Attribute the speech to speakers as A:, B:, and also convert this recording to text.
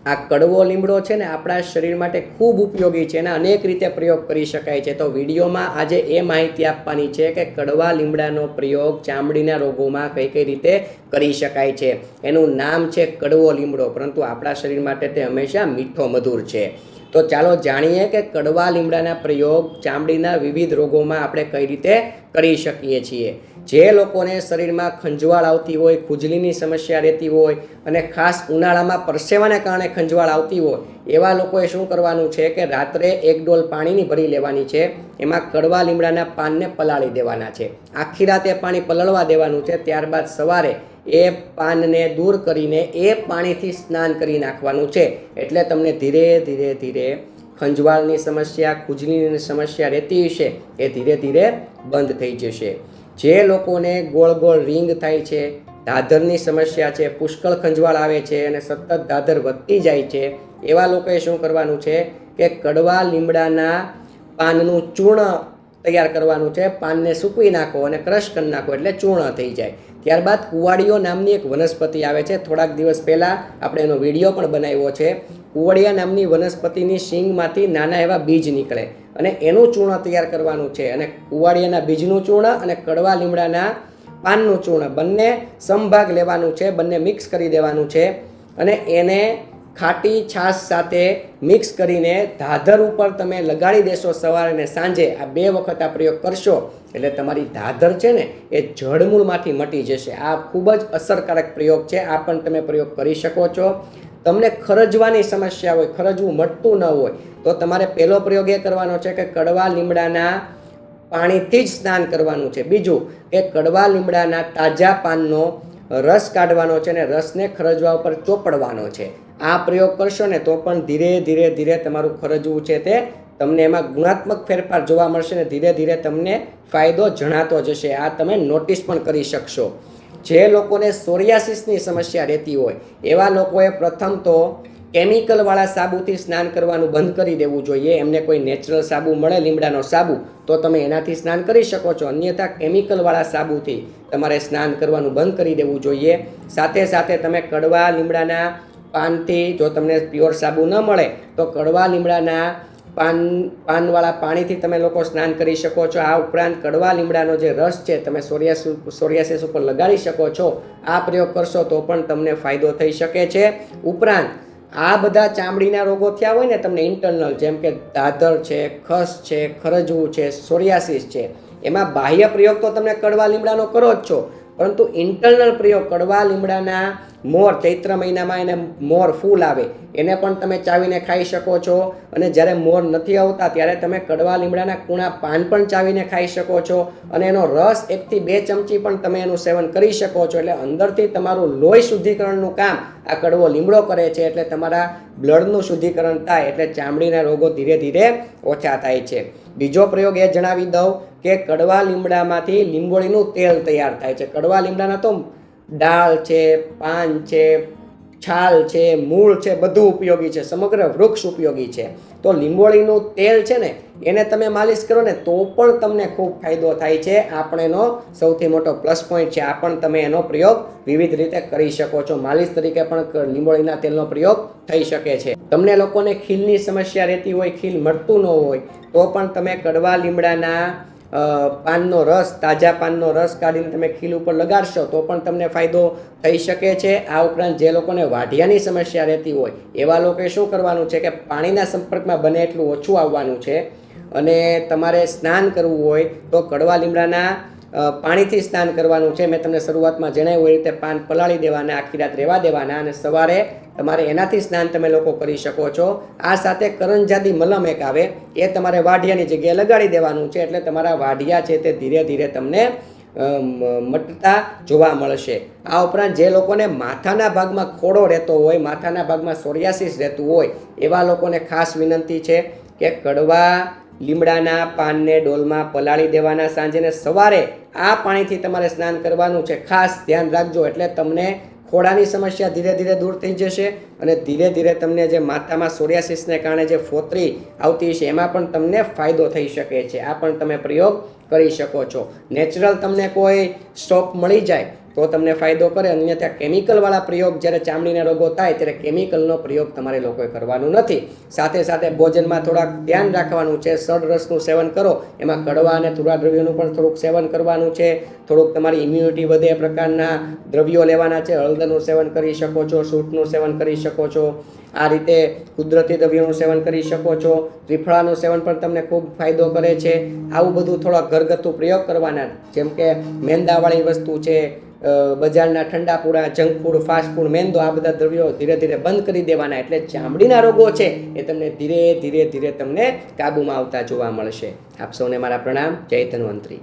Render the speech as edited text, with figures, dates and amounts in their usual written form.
A: આ કડવો લીમડો છે ને આપણા શરીર માટે ખૂબ ઉપયોગી છે અને અનેક રીતે પ્રયોગ કરી શકાય છે. તો વિડીયોમાં આજે એ માહિતી આપવાની છે કે કડવા લીમડાનો પ્રયોગ ચામડીના રોગોમાં કઈ કઈ રીતે કરી શકાય છે. એનું નામ છે કડવો લીમડો, પરંતુ આપણા શરીર માટે તે હંમેશા મીઠો મધુર છે. તો ચાલો જાણીએ કે કડવા લીમડાના પ્રયોગ ચામડીના વિવિધ રોગોમાં આપણે કઈ રીતે કરી શકીએ છીએ. જે લોકોને શરીરમાં ખંજવાળ આવતી હોય, ખુજલીની સમસ્યા રહેતી હોય અને ખાસ ઉનાળામાં પરસેવાને કારણે ખંજવાળ આવતી હોય, એવા લોકોએ શું કરવાનું છે કે રાત્રે 1 ડોલ પાણીની ભરી લેવાની છે. એમાં કડવા લીમડાના પાનને પલાળી દેવાના છે. આખી રાત એ પાણી પલળવા દેવાનું છે. ત્યારબાદ સવારે એ પાનને દૂર કરીને એ પાણીથી સ્નાન કરી નાખવાનું છે. એટલે તમને ધીરે ધીરે ધીરે ખંજવાળની સમસ્યા, ખુજલીની સમસ્યા રહેતી હશે એ ધીરે ધીરે બંધ થઈ જશે. જે લોકોને ગોળ ગોળ રિંગ થાય છે, દાદરની સમસ્યા છે, પુષ્કળ ખંજવાળ આવે છે અને સતત દાદર વધતી જાય છે, એવા લોકોએ શું કરવાનું છે કે કડવા લીમડાના પાનનું ચૂર્ણ તૈયાર કરવાનું છે. પાનને સૂકવી નાખો અને ક્રશ કરી નાખો એટલે ચૂર્ણ થઈ જાય. ત્યારબાદ કુવાડિયો નામની એક વનસ્પતિ આવે છે. થોડાક દિવસ પહેલાં આપણે એનો વિડીયો પણ બનાવ્યો છે. કુવાડિયા નામની વનસ્પતિની શીંગમાંથી નાના એવા બીજ નીકળે અને એનું ચૂર્ણ તૈયાર કરવાનું છે. અને કુવાડિયાના બીજનું ચૂર્ણ અને કડવા લીમડાના પાનનું ચૂર્ણ બંને સમભાગ લેવાનું છે. બંને મિક્સ કરી દેવાનું છે અને એને ખાટી છાશ સાથે મિક્સ કરીને ધાધર ઉપર તમે લગાડી દેશો. સવારે અને સાંજે આ 2 વખત આ પ્રયોગ કરશો એટલે તમારી ધાધર છે ને એ જડમૂળમાંથી મટી જશે. આ ખૂબ જ અસરકારક પ્રયોગ છે. આ પણ તમે પ્રયોગ કરી શકો છો. તમને ખરજવાની સમસ્યા હોય, ખરજવું મટતું ન હોય, તો તમારે પહેલો પ્રયોગ એ કરવાનો છે કે કડવા લીમડાના પાણીથી જ સ્નાન કરવાનું છે. બીજું કે કડવા લીમડાના તાજા પાનનો રસ કાઢવાનો છે અને રસને ખરજવા ઉપર ચોપડવાનો છે. આ પ્રયોગ કરશો ને તો પણ ધીરે ધીરે ધીરે તમારું ખરજવું છે તે તમને એમાં ગુણાત્મક ફેરફાર જોવા મળશે ને ધીરે ધીરે તમને ફાયદો જણાતો જશે. આ તમે નોટિસ પણ કરી શકશો. જે લોકોને સોરિયાસિસની સમસ્યા રહેતી હોય એવા લોકોએ પ્રથમ તો કેમિકલવાળા સાબુથી સ્નાન કરવાનું બંધ કરી દેવું જોઈએ. એમને કોઈ નેચરલ સાબુ મળે, લીમડાનો સાબુ, તો તમે એનાથી સ્નાન કરી શકો છો. અન્યથા કેમિકલવાળા સાબુથી તમારે સ્નાન કરવાનું બંધ કરી દેવું જોઈએ. સાથે સાથે તમે કડવા લીમડાના પાનથી, જો તમને પ્યોર સાબુ ન મળે તો કડવા લીમડાના પાનવાળા પાણીથી તમે લોકો સ્નાન કરી શકો છો. આ ઉપરાંત કડવા લીમડાનો જે રસ છે તમે સોરિયાસિસ ઉપર લગાડી શકો છો. આ પ્રયોગ કરશો તો પણ તમને ફાયદો થઈ શકે છે. ઉપરાંત આ બધા ચામડીના રોગો થયા હોય ને તમને ઇન્ટરનલ, જેમ કે દાદર છે, ખસ છે, ખરજવું છે, સોરિયાસિસ છે, એમાં બાહ્ય પ્રયોગ તો તમે કડવા લીમડાનો કરો જ છો, પરંતુ ઇન્ટરનલ પ્રયોગ કડવા લીમડાના મોર, ચૈત્ર મહિનામાં એને મોર ફૂલ આવે એને પણ તમે ચાવીને ખાઈ શકો છો. અને જ્યારે મોર નથી આવતા ત્યારે તમે કડવા લીમડાના કૂણા પાન પણ ચાવીને ખાઈ શકો છો. અને એનો રસ 1 થી 2 ચમચી પણ તમે એનું સેવન કરી શકો છો. એટલે અંદરથી તમારું લોહી શુદ્ધિકરણનું કામ આ કડવો લીમડો કરે છે. એટલે તમારા બ્લડનું શુદ્ધિકરણ થાય એટલે ચામડીના રોગો ધીરે ધીરે ઓછા થાય છે. બીજો પ્રયોગ એ જણાવી દઉં કે કડવા લીમડામાંથી લીંબોળીનું તેલ તૈયાર થાય છે. કડવા લીમડાના તો ડાળ છે, પાન છે, છાલ છે, મૂળ છે, બધું ઉપયોગી છે. સમગ્ર વૃક્ષ ઉપયોગી છે. તો લીંબોળીનું તેલ છે ને એને તમે માલિશ કરો ને તો પણ તમને ખૂબ ફાયદો થાય છે. આ પણ એનો સૌથી મોટો પ્લસ પોઈન્ટ છે. આ પણ તમે એનો પ્રયોગ વિવિધ રીતે કરી શકો છો. માલિશ તરીકે પણ લીંબોળીના તેલનો પ્રયોગ થઈ શકે છે. તમને લોકોને ખીલની સમસ્યા રહેતી હોય, ખીલ મળતું ન હોય, તો પણ તમે કડવા લીમડાના પાનનો રસ, તાજા પાનનો રસ કાઢીને તમે ખીલ ઉપર લગાડશો તો પણ તમને ફાયદો થઈ શકે છે. આ ઉપરાંત જે લોકોને વાઢિયાની સમસ્યા રહેતી હોય એવા લોકોએ શું કરવાનું છે કે પાણીના સંપર્કમાં બને એટલું ઓછું આવવાનું છે. અને તમારે સ્નાન કરવું હોય તો કડવા લીમડાના પાણીથી સ્નાન કરવાનું છે. મેં તમને શરૂઆતમાં જણાવ્યું એ રીતે પાન પલાળી દેવાના, આખી રાત રહેવા દેવાના અને સવારે તમારે એનાથી સ્નાન તમે લોકો કરી શકો છો. આ સાથે કરંજાદી મલમ એક આવે એ તમારે વાઢિયાની જગ્યાએ લગાડી દેવાનું છે. એટલે તમારા વાઢિયા છે તે ધીરે ધીરે તમને મટતા જોવા મળશે. આ ઉપરાંત જે લોકોને માથાના ભાગમાં ખોડો રહેતો હોય, માથાના ભાગમાં સોરિયાસિસ રહેતું હોય એવા લોકોને ખાસ વિનંતી છે કે કડવા લીમડાના પાનને ડોલમાં પલાળી દેવાના સાંજે ને સવારે આ પાણીથી તમારે સ્નાન કરવાનું છે. ખાસ ધ્યાન રાખજો. એટલે તમને ખોડાની સમસ્યા ધીરે ધીરે દૂર થઈ જશે અને ધીરે ધીરે તમને જે માથામાં સોરિયાસિસને કારણે જે ફોતરી આવતી છે એમાં પણ તમને ફાયદો થઈ શકે છે. આ પણ તમે પ્રયોગ કરી શકો છો. નેચરલ તમને કોઈ સ્ટોક મળી જાય તો તમને ફાયદો કરે. અન્યથા કેમિકલવાળા પ્રયોગ જ્યારે ચામડીના રોગો થાય ત્યારે કેમિકલનો પ્રયોગ તમારે લોકોએ કરવાનું નથી. સાથે સાથે ભોજનમાં થોડાક ધ્યાન રાખવાનું છે. સડરસનું સેવન કરો, એમાં કડવા અને તુરા દ્રવ્યોનું પણ થોડુંક સેવન કરવાનું છે. થોડુંક તમારી ઇમ્યુનિટી વધે એ પ્રકારના દ્રવ્યો લેવાના છે. હળદરનું સેવન કરી શકો છો, સૂંઠનું સેવન કરી શકો છો. આ રીતે કુદરતી દ્રવ્યોનું સેવન કરી શકો છો. ત્રિફળાનું સેવન પણ તમને ખૂબ ફાયદો કરે છે. આવું બધું થોડા ઘરગથ્થુ પ્રયોગ કરવાના, જેમ કે મેંદાવાળી વસ્તુ છે, બજારના ઠંડા પૂડા, જંક ફૂડ, ફાસ્ટ ફૂડ, મેંદો, આ બધા દ્રવ્યો ધીરે ધીરે બંધ કરી દેવાના. એટલે ચામડીના રોગો છે એ તમને ધીરે ધીરે તમને કાબૂમાં આવતા જોવા મળશે. આપ સૌને મારા પ્રણામ. જય ધન્વંતરી.